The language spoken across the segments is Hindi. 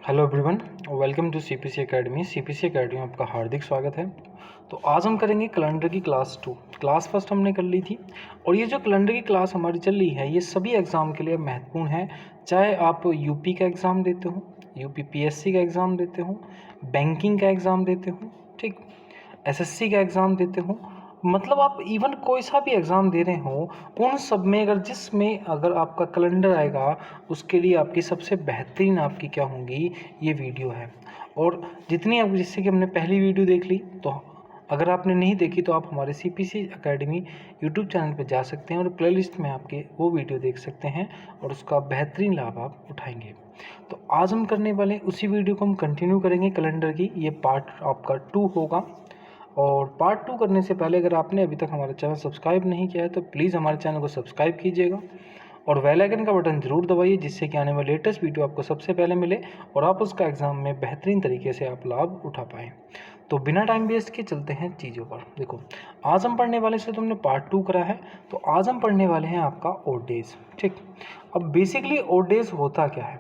Hello everyone, welcome to CPC academy. CPC academy में आपका हार्दिक स्वागत है। तो आज हम करेंगे कैलेंडर की क्लास 2। क्लास फर्स्ट हमने कर ली थी और ये जो कैलेंडर की क्लास हमारी चल रही है ये सभी एग्ज़ाम के लिए महत्वपूर्ण है। चाहे आप यूपी का एग्ज़ाम देते हो, यूपी पीएससी का एग्ज़ाम देते हो, बैंकिंग का एग्ज़ाम देते हो, ठीक, एसएससी का एग्ज़ाम देते हो, मतलब आप इवन कोई सा भी एग्ज़ाम दे रहे हो, उन सब में अगर आपका कैलेंडर आएगा उसके लिए आपकी सबसे बेहतरीन आपकी क्या होंगी, ये वीडियो है। और जितनी आप जैसे कि हमने पहली वीडियो देख ली, तो अगर आपने नहीं देखी तो आप हमारे सीपीसी एकेडमी यूट्यूब चैनल पर जा सकते हैं और प्लेलिस्ट में आपके वो वीडियो देख सकते हैं और उसका बेहतरीन लाभ आप उठाएंगे। तो आज हम करने वाले उसी वीडियो को हम कंटिन्यू करेंगे कैलेंडर की। ये पार्ट आपका 2 होगा। और पार्ट 2 करने से पहले अगर आपने अभी तक हमारा चैनल सब्सक्राइब नहीं किया है तो प्लीज़ हमारे चैनल को सब्सक्राइब कीजिएगा और बेल आइकन का बटन ज़रूर दबाइए, जिससे कि आने वाले लेटेस्ट वीडियो आपको सबसे पहले मिले और आप उसका एग्ज़ाम में बेहतरीन तरीके से आप लाभ उठा पाएँ। तो बिना टाइम वेस्ट के चलते हैं चीज़ों पर। देखो, आज हम पढ़ने वाले से तुमने पार्ट 2 करा है, तो आज हम पढ़ने वाले हैं आपका ओड डेज। ठीक, अब बेसिकली ओड डेज होता क्या है,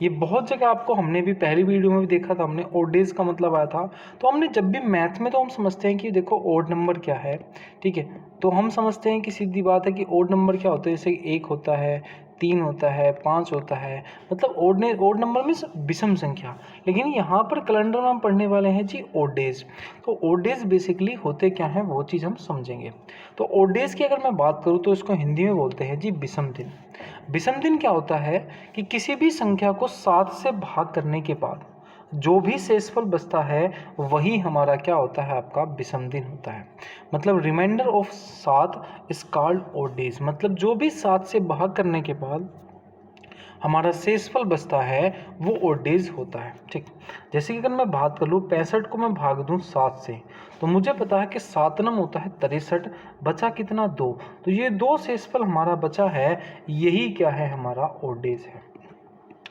ये बहुत जगह आपको हमने भी पहली वीडियो में भी देखा था, हमने ओड डेज का मतलब आया था। तो हमने जब भी मैथ में तो हम समझते हैं कि देखो ओड नंबर क्या है, ठीक है, तो हम समझते हैं कि सीधी बात है कि ओड नंबर क्या होता है, जैसे 1 होता है, 3 होता है, 5 होता है, मतलब ओड नंबर में विषम संख्या। लेकिन यहाँ पर कैलेंडर में हम पढ़ने वाले हैं जी ओड डेज। तो ओड डेज बेसिकली होते क्या हैं वो चीज़ हम समझेंगे। तो ओड डेज की अगर मैं बात करूँ तो इसको हिंदी में बोलते हैं जी विषम दिन। विषम दिन क्या होता है कि किसी भी संख्या को 7 से भाग करने के बाद जो भी शेषफल बचता है वही हमारा क्या होता है, आपका विषम दिन होता है। मतलब reminder of 7 is called odd days. मतलब जो भी 7 से भाग करने के बाद हमारा शेषफल बचता है वो ओड डेज होता है। ठीक, जैसे कि अगर मैं बात कर लूँ 65 को मैं भाग दूँ 7 से, तो मुझे पता है कि 7 नम होता है 63, बचा कितना 2, तो ये 2 शेषफल हमारा बचा है, यही क्या है हमारा ओड डेज है।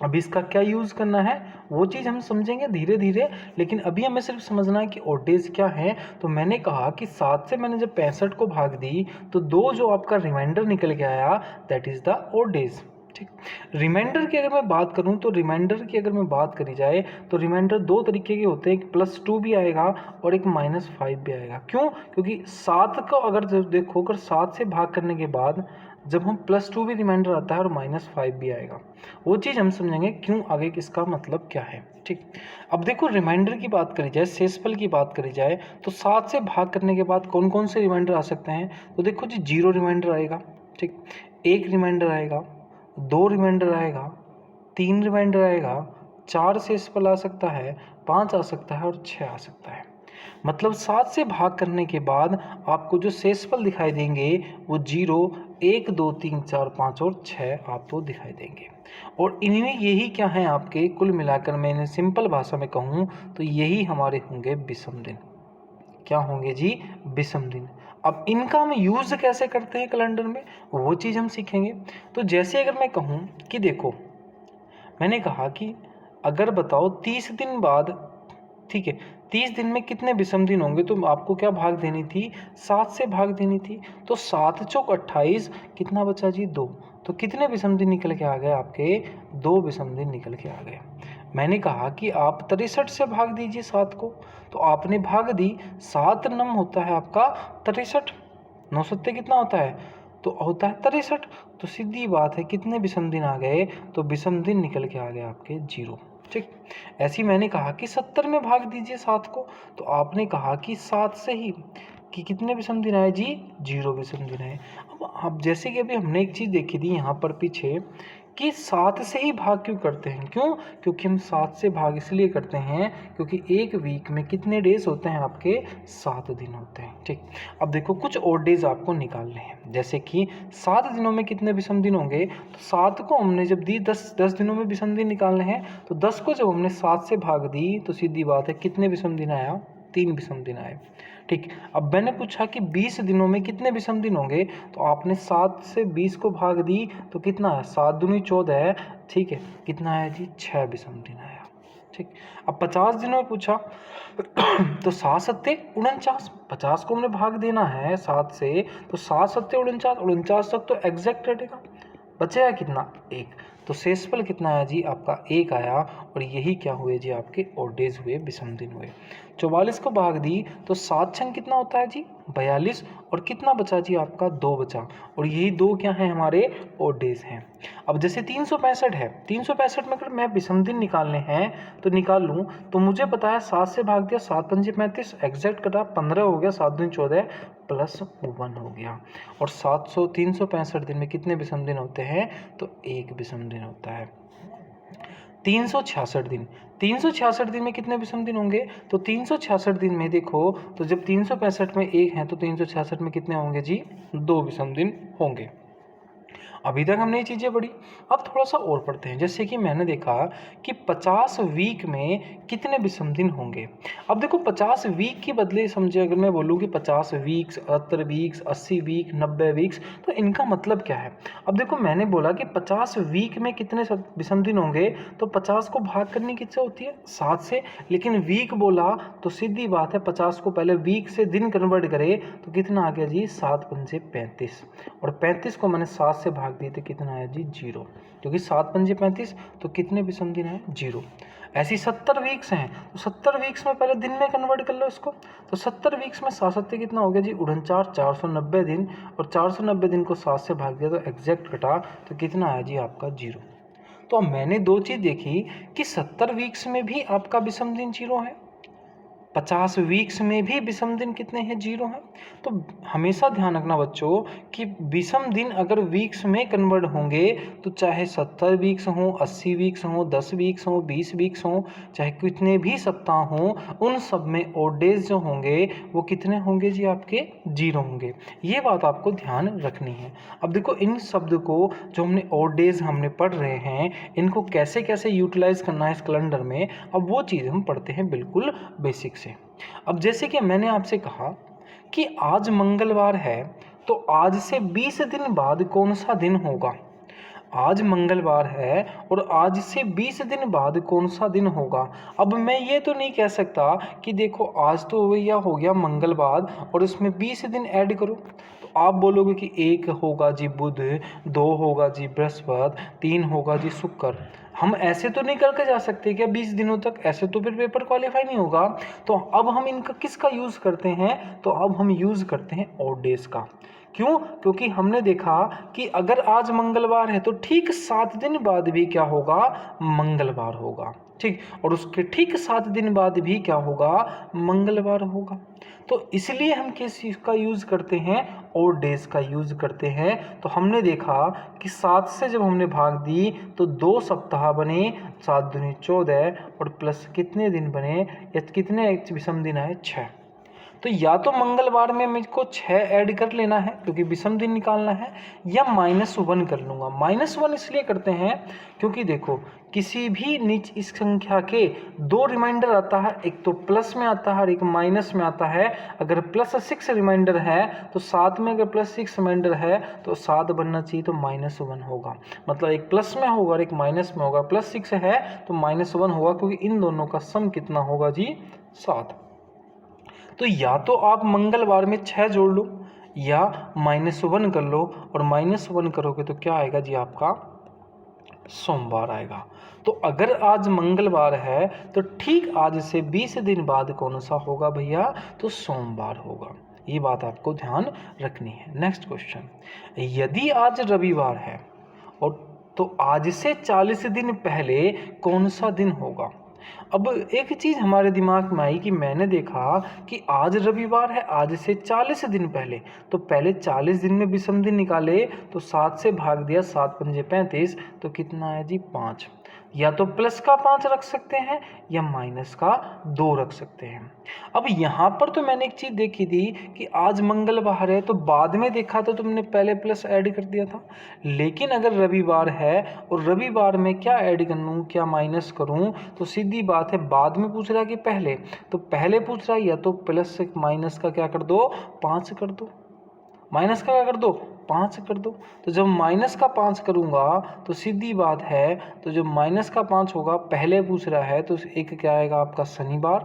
अब इसका क्या यूज़ करना है वो चीज़ हम समझेंगे धीरे धीरे, लेकिन अभी हमें सिर्फ समझना है कि ओड डेज क्या है। तो मैंने कहा कि 7 से मैंने जब 65 को भाग दी तो 2 जो आपका रिमाइंडर निकल के आया, that is the odd days. ठीक, रिमाइंडर की अगर मैं बात करूं तो रिमाइंडर की अगर मैं बात करी जाए तो रिमाइंडर 2 तरीके के होते हैं, एक +2 भी आएगा और एक -5 भी आएगा। क्यों? क्योंकि 7 को अगर देखो, अगर 7 से भाग करने के बाद जब हम +2 भी रिमाइंडर आता है और -5 भी आएगा, वो चीज़ हम समझेंगे क्यों, आगे किसका मतलब क्या है। ठीक, अब देखो रिमाइंडर की बात करी जाए, शेषफल की बात करी जाए, तो 7 से भाग करने के बाद कौन कौन से रिमाइंडर आ सकते हैं, तो देखो जी 0 रिमाइंडर आएगा, ठीक, 1 रिमाइंडर आएगा, 2 रिमाइंडर आएगा, 3 रिमाइंडर आएगा, 4 शेषफल आ सकता है, 5 आ सकता है और 6 आ सकता है। मतलब 7 से भाग करने के बाद आपको जो शेषफल दिखाई देंगे वो 0, 1, 2, 3, 4, 5 और 6 आपको दिखाई देंगे। और इनमें यही क्या है आपके, कुल मिलाकर मैं इन्हें सिंपल भाषा में कहूँ तो यही हमारे होंगे विषम दिन। क्या होंगे जी? विषम दिन। अब इनका हम यूज़ कैसे करते हैं कैलेंडर में, वो चीज़ हम सीखेंगे। तो जैसे अगर मैं कहूँ कि देखो, मैंने कहा कि अगर बताओ 30 दिन बाद, ठीक है, 30 दिन में कितने विषम दिन होंगे, तो आपको क्या भाग देनी थी, 7 से भाग देनी थी। तो 7 चौक 28, कितना बचा जी 2, तो कितने विषम दिन निकल के आ गए आपके, 2 विषम दिन निकल के आ गए। मैंने कहा कि आप 63 से भाग दीजिए 7 को, तो आपने भाग दी, 7 नम होता है आपका 63, 9 सत्ते कितना होता है, तो होता है 63। तो सीधी बात है कितने विषम दिन आ गए, तो विषम दिन निकल के आ गए आपके 0। ठीक, ऐसे ही मैंने कहा कि 70 में भाग दीजिए 7 को, तो आपने कहा कि 7 से ही कि कितने विषम दिन आए जी, 0 विषम दिन आए। अब जैसे कि अभी हमने एक चीज़ देखी थी यहाँ पर पीछे कि 7 से ही भाग क्यों करते हैं, क्यों, क्योंकि हम 7 से भाग इसलिए करते हैं क्योंकि एक वीक में कितने डेज होते हैं आपके, 7 दिन होते हैं। ठीक, अब देखो कुछ और डेज आपको निकालने हैं, जैसे कि 7 दिनों में कितने विषम दिन होंगे, तो 7 को हमने जब दी, 10 दिनों में विषम दिन निकालने हैं, तो 10 को जब हमने 7 से भाग दी तो सीधी बात है कितने विषम दिन आया, 3 विषम दिन आए। ठीक, अब मैंने पूछा कि 20 दिनों में कितने विषम दिन होंगे, तो आपने 7 से 20 को भाग दी तो कितना है, 7 दूनी 14 है, ठीक है, कितना आया जी, 6 विषम दिन आया। ठीक, अब 50 दिनों में पूछा तो 7 सत्ते 49, 50 को हमने भाग देना है 7 से, तो 7 सत्ते 49, 49 तक तो एग्जैक्ट रहेगा। बचेगा कितना, 1। तो शेषफल कितना आया जी आपका 1 आया, और यही क्या हुए जी आपके ऑड डेज हुए, विषम दिन हुए। 44 को भाग दी तो 7 छंग कितना होता है जी 42, और कितना बचा जी आपका 2 बचा, और यही 2 क्या है हमारे ऑड डेज हैं। अब जैसे 365 है, 365 में अगर मैं विषम दिन निकालने हैं तो निकाल लूँ, तो मुझे पता है 7 से भाग दिया, 7 पंजे 35, एग्जैक्ट कटा 15 हो गया, 7 दूनी 14 प्लस 1 हो गया। और 365 दिन में कितने विषम दिन होते हैं, तो 1 विषम दिन होता है। 366 दिन, 366 दिन में कितने विषम दिन होंगे, तो 366 दिन में देखो, तो जब 365 में 1 है तो 366 में कितने होंगे जी 2 विषम दिन होंगे। अभी तक हमने ये चीज़ें पढ़ी, अब थोड़ा सा और पढ़ते हैं। जैसे कि मैंने देखा कि 50 वीक में कितने विषम दिन होंगे। अब देखो 50 वीक के बदले समझे, अगर मैं बोलूँ कि 50 वीक्स, 78 वीक्स, 80 वीक, 90 वीक्स, तो इनका मतलब क्या है। अब देखो मैंने बोला कि 50 वीक में कितने विषम दिन होंगे, तो 50 को भाग करने की इच्छा होती है 7 से, लेकिन वीक बोला तो सीधी बात है 50 को पहले वीक से दिन कन्वर्ट करे तो कितना आ गया जी 7 पंजे 35, और 35 को मैंने 7 से भाग दिए तो कितना आया जी 0, क्योंकि 7 पंजे 35, तो कितने विषम दिन है 0। ऐसी 70 वीक्स हैं, तो 70 वीक्स में पहले दिन में कन्वर्ट कर लो इसको, तो 70 वीक्स में 7 सत्ते कितना हो गया जी 49, 490 दिन, और 490 दिन को 7 से भाग दिया तो एग्जैक्ट कटा तो कितना आया जी आपका 0। तो अब मैंने 2 चीज़ देखी कि 70 वीक्स में भी आपका विषम दिन 0 है, 50 वीक्स में भी विषम दिन कितने हैं 0 हैं। तो हमेशा ध्यान रखना बच्चों कि विषम दिन अगर वीक्स में कन्वर्ट होंगे तो चाहे 70 वीक्स हों, 80 वीक्स हों, 10 वीक्स हों, 20 वीक्स हों, चाहे कितने भी सप्ताह हों, उन सब में ऑड डेज जो होंगे वो कितने होंगे जी आपके 0 होंगे। ये बात आपको ध्यान रखनी है। अब देखो इन शब्द को जो हमने ऑड डेज हमने पढ़ रहे हैं, इनको कैसे कैसे यूटिलाइज करना है इस कैलेंडर में, अब वो चीज़ हम पढ़ते हैं बिल्कुल बेसिक से। अब जैसे कि मैंने आपसे कहा कि आज मंगलवार है, तो आज से 20 दिन बाद कौन सा दिन होगा। आज मंगलवार है और आज से 20 दिन बाद कौन सा दिन होगा। अब मैं ये तो नहीं कह सकता कि देखो आज तो भैया हो गया मंगलवार और इसमें 20 दिन ऐड करो, तो आप बोलोगे कि 1 होगा जी बुध, 2 होगा जी बृहस्पति, 3 होगा जी शुक्र। हम ऐसे तो नहीं करके जा सकते क्या 20 दिनों तक, ऐसे तो फिर पेपर क्वालिफाई नहीं होगा। तो अब हम इनका किसका यूज़ करते हैं, तो अब हम यूज़ करते हैं ऑड डेज का। क्यों, क्योंकि हमने देखा कि अगर आज मंगलवार है तो ठीक 7 दिन बाद भी क्या होगा, मंगलवार होगा, ठीक, और उसके ठीक 7 दिन बाद भी क्या होगा, मंगलवार होगा। तो इसलिए हम किस चीज़ का यूज़ करते हैं, ऑड डेज का यूज़ करते हैं। तो हमने देखा कि 7 से जब हमने भाग दी तो 2 सप्ताह बने, 7 दूनी 14, और प्लस कितने दिन बने या कितने विषम दिन आए 6। तो या तो मंगलवार में मुझको 6 ऐड कर लेना है क्योंकि विषम दिन निकालना है, या -1 कर लूँगा। -1 इसलिए करते हैं क्योंकि देखो किसी भी नीच इस संख्या के 2 रिमाइंडर आता है, एक तो प्लस में आता है और एक माइनस में आता है। अगर +6 रिमाइंडर है तो 7 में अगर +6 रिमाइंडर है तो 7 बनना चाहिए, तो -1 होगा। मतलब एक प्लस में होगा और एक माइनस में होगा, +6 है तो -1 होगा, क्योंकि इन दोनों का सम कितना होगा जी 7। तो या तो आप मंगलवार में 6 जोड़ लो या -1 कर लो, और -1 करोगे तो क्या आएगा जी आपका सोमवार आएगा। तो अगर आज मंगलवार है तो ठीक आज से 20 दिन बाद कौन सा होगा भैया, तो सोमवार होगा। ये बात आपको ध्यान रखनी है। नेक्स्ट क्वेश्चन, यदि आज रविवार है और तो आज से 40 दिन पहले कौन सा दिन होगा। अब एक चीज़ हमारे दिमाग में आई कि मैंने देखा कि आज रविवार है, आज से 40 दिन पहले, तो पहले 40 दिन में विषम दिन निकाले तो 7 से भाग दिया, 7 पंजे 35, तो कितना है जी 5। या तो प्लस का 5 रख सकते हैं या माइनस का 2 रख सकते हैं। अब यहाँ पर तो मैंने एक चीज़ देखी थी कि आज मंगलवार है, तो बाद में देखा तो तुमने पहले प्लस ऐड कर दिया था। लेकिन अगर रविवार है और रविवार में क्या ऐड करूँ, क्या माइनस करूँ, तो सीधी बात है बाद में पूछ रहा है कि पहले, तो पहले पूछ रहा है या तो प्लस से माइनस का क्या कर दो 5 कर दो, माइनस का क्या कर दो 5 कर दो। तो जब माइनस का 5 करूँगा तो सीधी बात है, तो जब माइनस का 5 होगा, पहले पूछ रहा है तो एक क्या आएगा आपका शनिवार,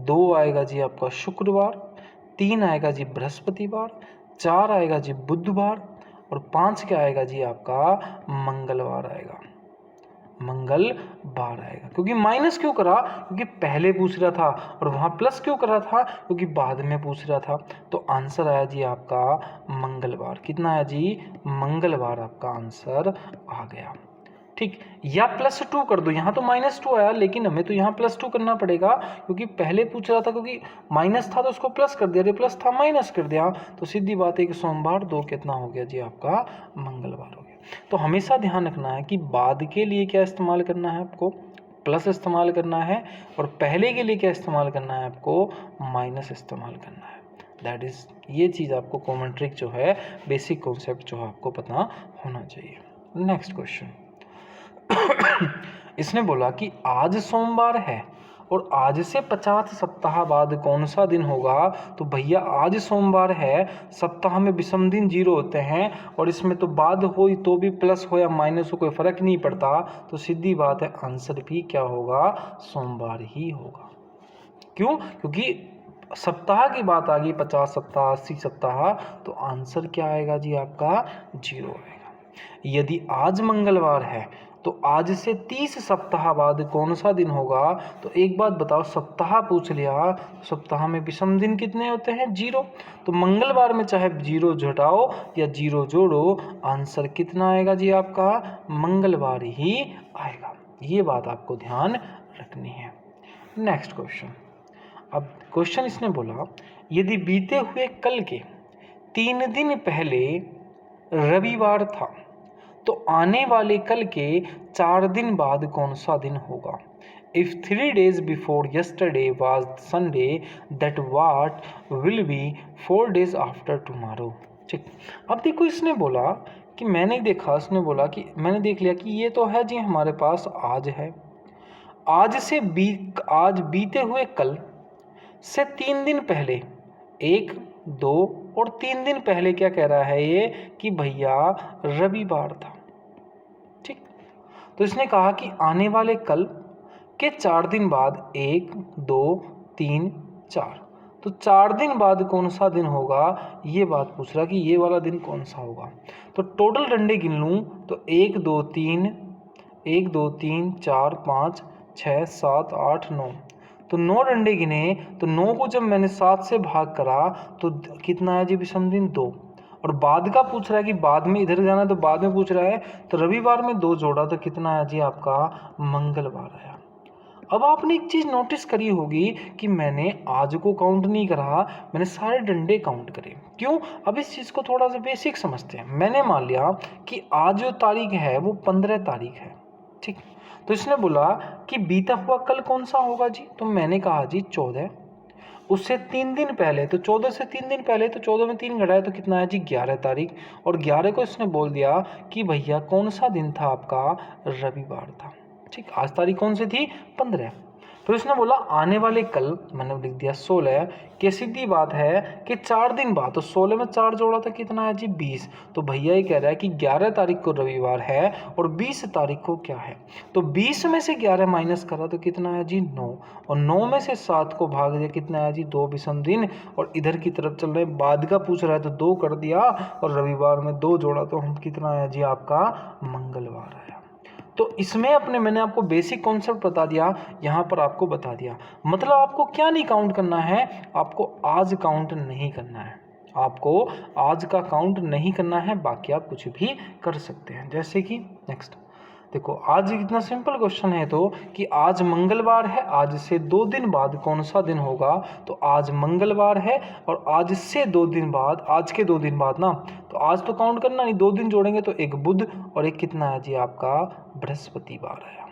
2 आएगा जी आपका शुक्रवार, 3 आएगा जी बृहस्पतिवार, 4 आएगा जी बुधवार, और 5 क्या आएगा जी आपका मंगलवार आएगा, मंगलवार आएगा। क्योंकि माइनस क्यों करा, क्योंकि पहले पूछ रहा था, और वहाँ प्लस क्यों करा था, क्योंकि बाद में पूछ रहा था। तो आंसर आया जी आपका मंगलवार। कितना आया जी, मंगलवार आपका आंसर आ गया। ठीक, या +2 कर दो, यहाँ तो -2 आया लेकिन हमें तो यहाँ +2 करना पड़ेगा, क्योंकि पहले पूछ रहा था, क्योंकि माइनस था तो उसको प्लस कर दिया, प्लस था माइनस कर दिया। तो सीधी बात है कि सोमवार 2 कितना हो गया जी आपका मंगलवार हो गया। तो हमेशा ध्यान रखना है कि बाद के लिए क्या इस्तेमाल करना है, आपको प्लस इस्तेमाल करना है, और पहले के लिए क्या इस्तेमाल करना है, आपको माइनस इस्तेमाल करना है। दैट इज़, ये चीज़ आपको कॉमन ट्रिक जो है, बेसिक कॉन्सेप्ट जो है आपको पता होना चाहिए। नेक्स्ट क्वेश्चन इसने बोला कि आज सोमवार है और आज से 50 सप्ताह बाद कौन सा दिन होगा। तो भैया आज सोमवार है, सप्ताह में विषम दिन 0 होते हैं, और इसमें तो बाद हो तो भी प्लस हो या माइनस हो कोई फर्क नहीं पड़ता। तो सीधी बात है आंसर भी क्या होगा, सोमवार ही होगा। क्यों, क्योंकि सप्ताह की बात आ गई, 50 सप्ताह 80 सप्ताह, तो आंसर क्या आएगा जी आपका 0 आएगा। यदि आज मंगलवार है तो आज से 30 सप्ताह बाद कौन सा दिन होगा। तो एक बात बताओ, सप्ताह पूछ लिया, सप्ताह में विषम दिन कितने होते हैं, 0। तो मंगलवार में चाहे 0 घटाओ या 0 जोड़ो, आंसर कितना आएगा जी आपका, मंगलवार ही आएगा। ये बात आपको ध्यान रखनी है। Next question. अब क्वेश्चन इसने बोला, यदि बीते हुए कल के 3 दिन पहले रविवार था तो आने वाले कल के 4 दिन बाद कौन सा दिन होगा। If 3 days before yesterday was Sunday, that what will be 4 days after tomorrow। ठीक, अब देखो इसने बोला कि मैंने देख लिया कि ये तो है जी हमारे पास आज है, आज बीते हुए कल से 3 दिन पहले, 1 2 और 3 दिन पहले क्या कह रहा है ये, कि भैया रविवार था। ठीक, तो इसने कहा कि आने वाले कल के 4 दिन बाद, 1 2 3 4, तो 4 दिन बाद कौन सा दिन होगा, ये बात पूछ रहा कि ये वाला दिन कौन सा होगा। तो टोटल डंडे गिन लूँ तो 1 2 3 4 5 6 7 8 9, तो 9 डंडे गिने। तो 9 को जब मैंने 7 से भाग करा तो कितना है जी विषम दिन 2। और बाद का पूछ रहा है कि बाद में इधर जाना है, तो बाद में पूछ रहा है, तो रविवार में 2 जोड़ा तो कितना है जी आपका मंगलवार आया। अब आपने एक चीज़ नोटिस करी होगी कि मैंने आज को काउंट नहीं करा, मैंने सारे डंडे काउंट करे। क्यों, अब इस चीज़ को थोड़ा सा बेसिक समझते हैं। मैंने मान लिया कि आज जो तारीख है वो 15 तारीख है। ठीक, तो इसने बोला कि बीता हुआ कल कौन सा होगा जी, तो मैंने कहा जी 14। उससे 3 दिन पहले, तो 14 से 3 दिन पहले, तो 14 में 3 घटाए तो कितना है जी 11 तारीख। और 11 को इसने बोल दिया कि भैया कौन सा दिन था आपका, रविवार था। ठीक, आज तारीख कौन सी थी, 15। फिर उसने बोला आने वाले कल, मैंने लिख दिया 16, कि सीधी बात है कि 4 दिन बाद, तो 16 में 4 जोड़ा तो कितना है जी 20। तो भैया ये कह रहा है कि 11 तारीख को रविवार है और 20 तारीख को क्या है। तो 20 में से 11 माइनस करा तो कितना है जी 9, और 9 में से 7 को भाग दिया, कितना है जी 2 विषम दिन। और इधर की तरफ चल रहे बाद का पूछ रहा है तो 2 कर दिया, और रविवार में 2 जोड़ा तो हम कितना है जी आपका मंगलवार आया। तो इसमें मैंने आपको बेसिक कॉन्सेप्ट बता दिया, यहाँ पर आपको बता दिया। मतलब आपको क्या नहीं काउंट करना है, आपको आज काउंट नहीं करना है, आपको आज का काउंट नहीं करना है, बाकी आप कुछ भी कर सकते हैं। जैसे कि नेक्स्ट देखो, आज इतना सिंपल क्वेश्चन है तो कि आज मंगलवार है, आज से 2 दिन बाद कौन सा दिन होगा। तो आज मंगलवार है और आज से 2 दिन बाद, आज के 2 दिन बाद ना, तो आज तो काउंट करना नहीं, 2 दिन जोड़ेंगे तो एक बुध और एक कितना है जी आपका बृहस्पतिवार आया।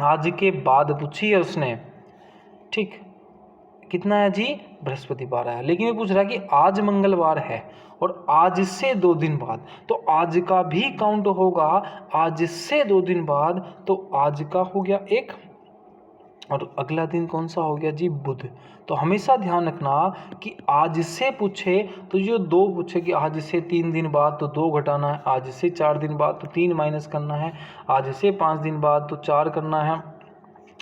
आज के बाद पूछी है उसने, ठीक, कितना है जी बृहस्पतिवार आया। लेकिन ये पूछ रहा है कि आज मंगलवार है और आज से 2 दिन बाद, तो आज का भी काउंट होगा, आज से 2 दिन बाद, तो आज का हो गया 1, और अगला दिन कौन सा हो गया जी बुध। तो हमेशा ध्यान रखना कि आज से पूछे तो जो 2 पूछे कि आज से 3 दिन बाद तो 2 घटाना है, आज से 4 दिन बाद तो 3 माइनस करना है, आज से 5 दिन बाद तो 4 करना है,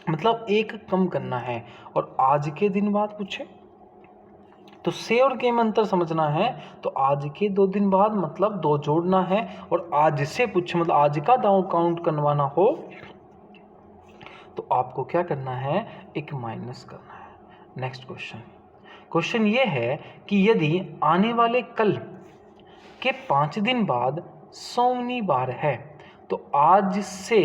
मतलब 1 कम करना है। और आज के दिन बाद पूछे तो से और के में अंतर समझना है तो आज के 2 दिन बाद मतलब 2 जोड़ना है, और आज से पूछे मतलब आज का दाव काउंट करवाना हो तो आपको क्या करना है, एक माइनस करना है। नेक्स्ट क्वेश्चन ये है कि यदि आने वाले कल के 5 दिन बाद सोमवार है तो आज से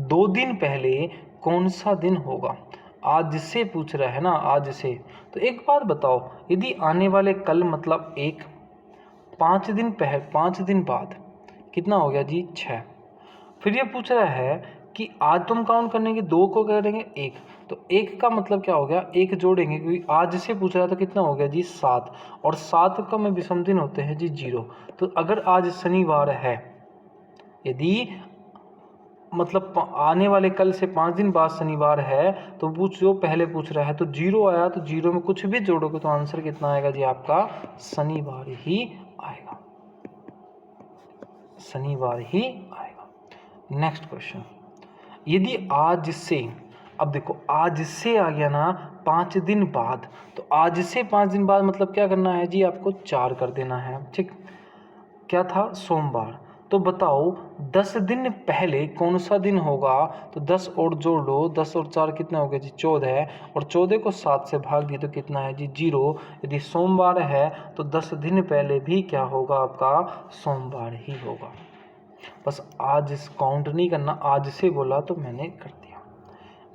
2 दिन पहले कौन सा दिन होगा। आज से पूछ रहा है ना, आज से। तो एक बात बताओ, यदि आने वाले कल मतलब 5 दिन बाद कितना हो गया जी, 6। फिर ये पूछ रहा है कि आज तुम काउंट करने के 2 को करेंगे 1, तो 1 का मतलब क्या हो गया, 1 जोड़ेंगे क्योंकि आज से पूछ रहा है तो कितना हो गया जी 7, और 7 का में विषम दिन होते हैं जी 0। तो अगर आज शनिवार है, यदि मतलब आने वाले कल से 5 दिन बाद शनिवार है तो पहले पूछ रहा है तो 0 आया, तो 0 में कुछ भी जोड़ोगे तो आंसर कितना आएगा जी आपका, शनिवार ही आएगा, शनिवार ही आएगा। नेक्स्ट क्वेश्चन, यदि आज से, अब देखो आज से आ गया ना 5 दिन बाद, तो आज से 5 दिन बाद मतलब क्या करना है जी, आपको 4 कर देना है, ठीक। क्या था, सोमवार। तो बताओ 10 दिन पहले कौन सा दिन होगा, तो 10 और जोड़ लो, 10 और 4 कितना हो गया जी 14, और 14 को 7 से भाग दिए तो कितना है जी 0। यदि सोमवार है तो 10 दिन पहले भी क्या होगा आपका, सोमवार ही होगा। बस आज काउंट नहीं करना, आज से बोला तो मैंने कर दिया।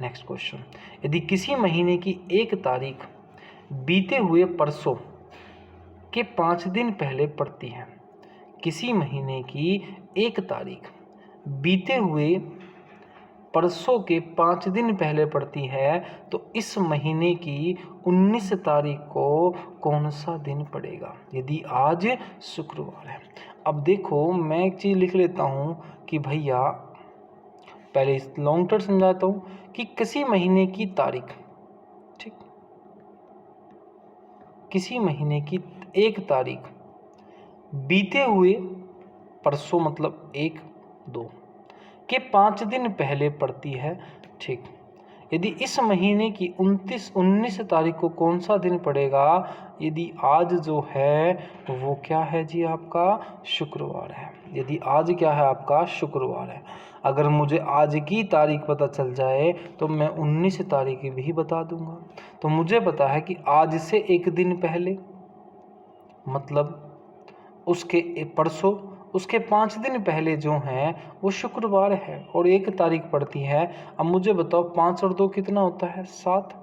नेक्स्ट क्वेश्चन, यदि किसी महीने की 1 तारीख बीते हुए परसों के 5 दिन पहले पड़ती है, किसी महीने की 1 तारीख बीते हुए परसों के 5 दिन पहले पड़ती है तो इस महीने की 19 तारीख को कौन सा दिन पड़ेगा, यदि आज शुक्रवार है। अब देखो मैं एक चीज़ लिख लेता हूँ कि भैया पहले इस लॉन्ग टर्म समझाता हूँ कि किसी महीने की तारीख, ठीक, किसी महीने की 1 तारीख बीते हुए परसों मतलब 1, 2 के 5 दिन पहले पड़ती है, ठीक। यदि इस महीने की 19 तारीख को कौन सा दिन पड़ेगा, यदि आज जो है वो क्या है जी आपका, शुक्रवार है। यदि आज क्या है आपका, शुक्रवार है। अगर मुझे आज की तारीख पता चल जाए तो मैं 19 तारीख भी बता दूंगा। तो मुझे पता है कि आज से 1 दिन पहले मतलब उसके परसों, उसके 5 दिन पहले जो हैं वो शुक्रवार है और 1 तारीख पड़ती है। अब मुझे बताओ 5 और 2 कितना होता है, 7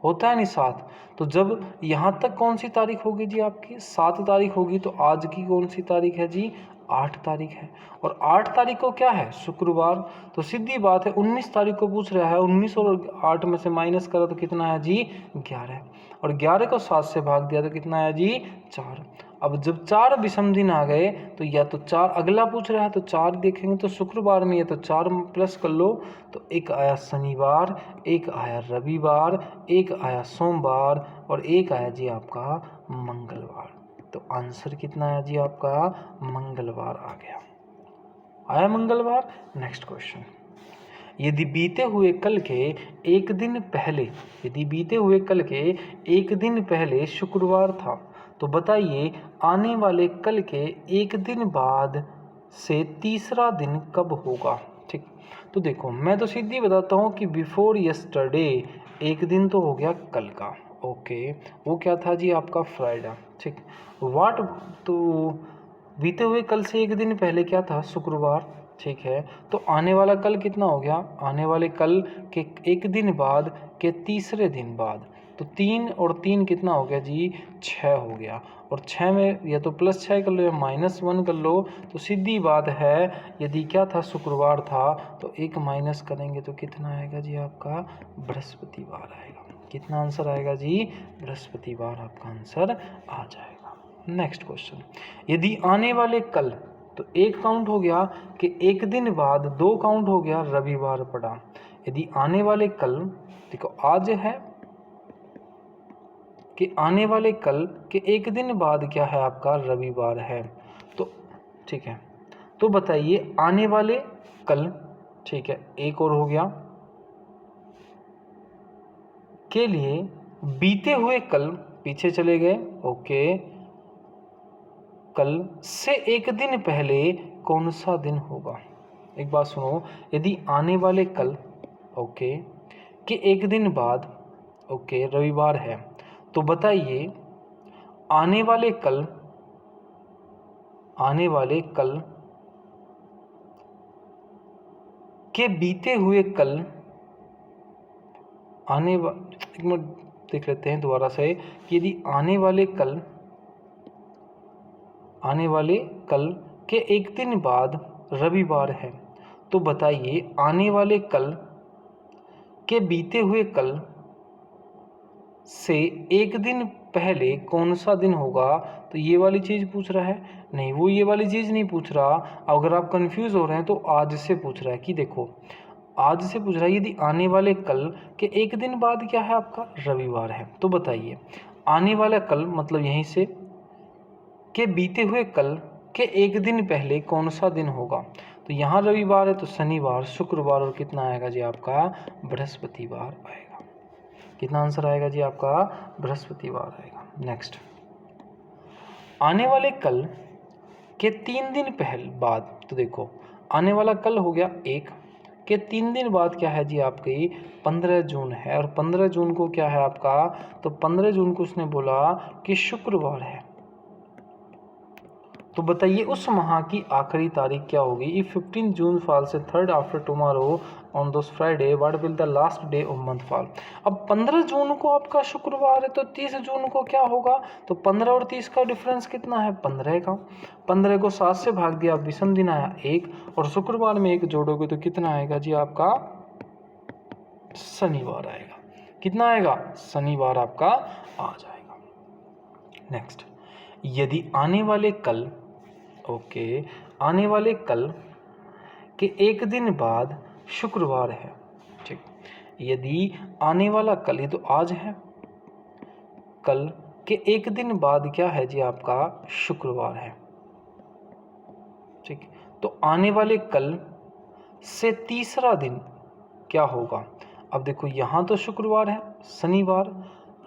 होता है नहीं, 7। तो जब यहाँ तक कौन सी तारीख होगी जी आपकी, 7 तारीख होगी, तो आज की कौन सी तारीख है जी, 8 तारीख है। और 8 तारीख को क्या है, शुक्रवार। तो सीधी बात है 19 तारीख को पूछ रहा है, 19 और 8 में से माइनस करा तो कितना है जी 11, और 11 को 7 से भाग दिया तो कितना है जी 4। अब जब 4 विषम दिन आ गए तो या तो 4 अगला पूछ रहा है तो 4 देखेंगे तो शुक्रवार में, या तो 4 प्लस कर लो तो 1 आया शनिवार, 1 आया रविवार, 1 आया सोमवार और 1 आया जी आपका मंगलवार। तो आंसर कितना आया जी आपका, मंगलवार आ गया, आया मंगलवार। नेक्स्ट क्वेश्चन, यदि बीते हुए कल के 1 दिन पहले, यदि बीते हुए कल के 1 दिन पहले शुक्रवार था तो बताइए आने वाले कल के 1 दिन बाद से तीसरा दिन कब होगा, ठीक। तो देखो मैं तो सीधी बताता हूँ कि बिफोर यस्टरडे 1 दिन तो हो गया कल का, ओके, वो क्या था जी आपका फ्राइडे, ठीक। वाट, तो बीते हुए कल से 1 दिन पहले क्या था, शुक्रवार, ठीक है। तो आने वाला कल कितना हो गया, आने वाले कल के 1 दिन बाद के तीसरे दिन बाद, तो 3 और 3 कितना हो गया जी 6 हो गया, और 6 में या तो +6 कर लो या -1 कर लो। तो सीधी बात है यदि क्या था, शुक्रवार था, तो 1 माइनस करेंगे तो कितना आएगा जी आपका, बृहस्पतिवार आएगा। कितना आंसर आएगा जी, बृहस्पतिवार आपका आंसर आ जाएगा। नेक्स्ट क्वेश्चन, यदि आने वाले कल, तो 1 काउंट हो गया कि 1 दिन बाद, 2 काउंट हो गया रविवार पड़ा। यदि आने वाले कल, देखो आज है कि आने वाले कल के 1 दिन बाद क्या है आपका, रविवार है, तो ठीक है। तो बताइए आने वाले कल, ठीक है, एक और हो गया, के लिए बीते हुए कल, पीछे चले गए, ओके, कल से एक दिन पहले कौन सा दिन होगा। एक बात सुनो, यदि आने वाले कल, ओके, के एक दिन बाद, ओके, रविवार है, तो बताइए आने वाले कल के बीते हुए कल, एक मिनट देख लेते हैं दोबारा से कि यदि आने वाले कल के एक दिन बाद रविवार है, तो बताइए आने वाले कल के बीते हुए कल से एक दिन पहले कौन सा दिन होगा। तो ये वाली चीज़ पूछ रहा है, नहीं, वो ये वाली चीज़ नहीं पूछ रहा। अगर आप कंफ्यूज हो रहे हैं तो आज से पूछ रहा है कि देखो, आज से पूछ रहा है यदि आने वाले कल के एक दिन बाद क्या है आपका, रविवार है, तो बताइए आने वाला कल मतलब यहीं से के बीते हुए कल के एक दिन पहले कौन सा दिन होगा। तो यहाँ रविवार है तो शनिवार, शुक्रवार और कितना आएगा जी आपका, बृहस्पतिवार आएगा। कितना आंसर आएगा जी आपका, बृहस्पतिवार आएगा। नेक्स्ट, आने वाले कल के 3 दिन पहले बाद, तो देखो आने वाला कल हो गया 1 के 3 दिन बाद क्या है जी आपकी, 15 जून है, और 15 जून को क्या है आपका, तो 15 जून को उसने बोला कि शुक्रवार है। तो बताइए उस माह की आखिरी तारीख क्या होगी। If 15 June falls third after tomorrow on those Friday, what will the last day of month fall. अब 15 जून को आपका शुक्रवार है, तो 30 जून को क्या होगा। तो 15 और 30 का डिफरेंस कितना है, 15 का। 15 को 7 से भाग दिया, विषम दिन आया 1, और शुक्रवार में 1 जोड़ोगे तो कितना आएगा जी आपका, शनिवार आएगा। कितना आएगा, शनिवार आपका आ जाएगा। नेक्स्ट, यदि आने वाले कल, ओके, आने वाले कल के एक दिन बाद शुक्रवार है, ठीक, यदि आने वाला कल, ये तो आज है, कल के एक दिन बाद क्या है जी आपका, शुक्रवार है, ठीक। तो आने वाले कल से तीसरा दिन क्या होगा। अब देखो यहाँ तो शुक्रवार है, शनिवार,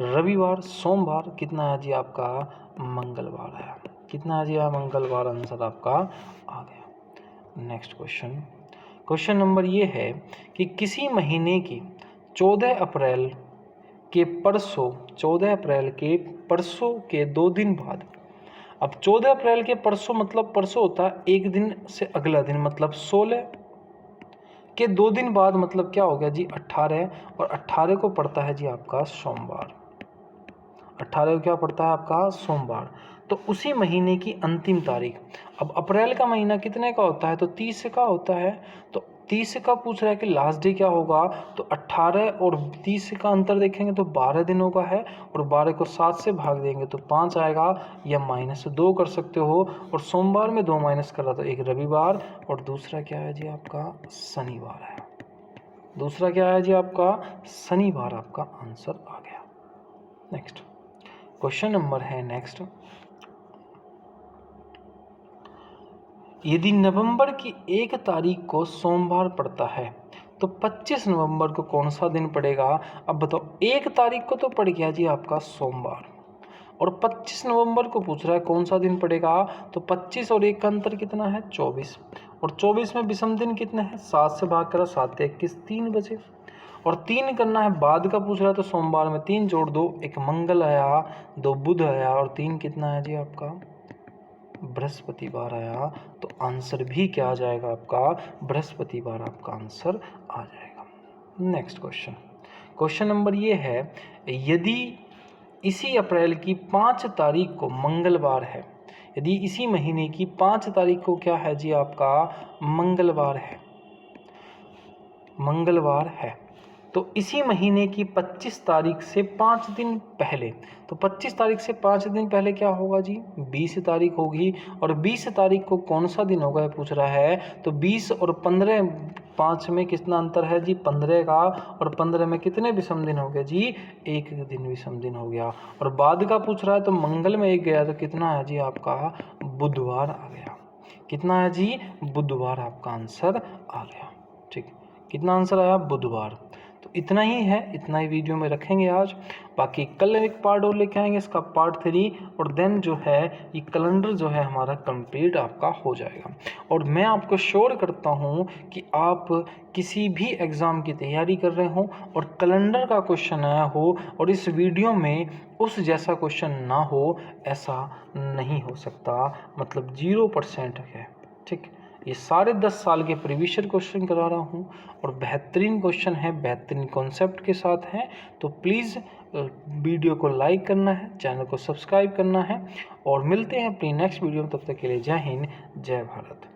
रविवार, सोमवार, कितना है जी आपका, मंगलवार है। कितना है जी, मंगलवार आंसर आपका आ गया। नेक्स्ट क्वेश्चन नंबर ये है कि किसी महीने की 14 अप्रैल के परसों, 14 अप्रैल के परसों के 2 दिन बाद। अब 14 अप्रैल के परसों मतलब परसों होता है एक दिन से अगला दिन, मतलब 16 के 2 दिन बाद मतलब क्या हो गया जी, 18, और 18 को पड़ता है जी आपका सोमवार। 18 को क्या पड़ता है आपका, सोमवार। तो उसी महीने की अंतिम तारीख, अब अप्रैल का महीना कितने का होता है, तो 30 का होता है। तो 30 का पूछ रहा है कि लास्ट डे क्या होगा। तो 18 और 30 का अंतर देखेंगे तो 12 दिनों का है, और 12 को 7 से भाग देंगे तो 5 आएगा, या -2 कर सकते हो। और सोमवार में 2 माइनस कर रहा तो एक रविवार, और दूसरा क्या है जी आपका, शनिवार है। दूसरा क्या है जी आपका, शनिवार आपका आंसर आ गया। नेक्स्ट क्वेश्चन नंबर है नेक्स्ट, यदि नवंबर की 1 तारीख को सोमवार पड़ता है तो 25 नवंबर को कौन सा दिन पड़ेगा। अब बताओ, 1 तारीख को तो पड़ गया जी आपका सोमवार, और 25 नवंबर को पूछ रहा है कौन सा दिन पड़ेगा। तो 25 और 1 का अंतर कितना है, 24, और 24 में विषम दिन कितने हैं, 7 से भाग करा, 7 21, 3 बचे, और 3 करना है, बाद का पूछ रहा है तो सोमवार में 3 जोड़ दो, 1 मंगल आया, 2 बुध आया, और 3 कितना है जी आपका, बृहस्पतिवार आया। तो आंसर भी क्या आ जाएगा आपका, बृहस्पतिवार आपका आंसर आ जाएगा। नेक्स्ट क्वेश्चन नंबर ये है, यदि इसी अप्रैल की 5 तारीख को मंगलवार है, यदि इसी महीने की 5 तारीख को क्या है जी आपका, मंगलवार है, तो इसी महीने की 25 तारीख से 5 दिन पहले, तो 25 तारीख से 5 दिन पहले क्या होगा जी, 20 तारीख होगी। और 20 तारीख को कौन सा दिन होगा ये पूछ रहा है। तो 20 और 15, 5 में कितना अंतर है जी, 15 का, और 15 में कितने विषम दिन हो गए जी, 1 दिन विषम दिन हो गया। और बाद का पूछ रहा है तो मंगल में 1 गया, तो कितना है जी आपका, बुधवार आ गया। कितना है जी, बुधवार आपका आंसर आ गया। ठीक, कितना आंसर आया, बुधवार। तो इतना ही है, इतना ही वीडियो में रखेंगे आज। बाकी कल एक पार्ट और लेके आएंगे, इसका पार्ट 3, और देन जो है ये कैलेंडर जो है हमारा कंप्लीट आपका हो जाएगा। और मैं आपको श्योर करता हूँ कि आप किसी भी एग्ज़ाम की तैयारी कर रहे हो और कैलेंडर का क्वेश्चन आया हो और इस वीडियो में उस जैसा क्वेश्चन ना हो, ऐसा नहीं हो सकता, मतलब 0% है। ठीक, ये सारे 10 साल के प्रीवियस क्वेश्चन करा रहा हूँ और बेहतरीन क्वेश्चन है, बेहतरीन कॉन्सेप्ट के साथ है। तो प्लीज़ वीडियो को लाइक करना है, चैनल को सब्सक्राइब करना है, और मिलते हैं अपनी नेक्स्ट वीडियो में। तब तक के लिए जय हिंद, जय भारत।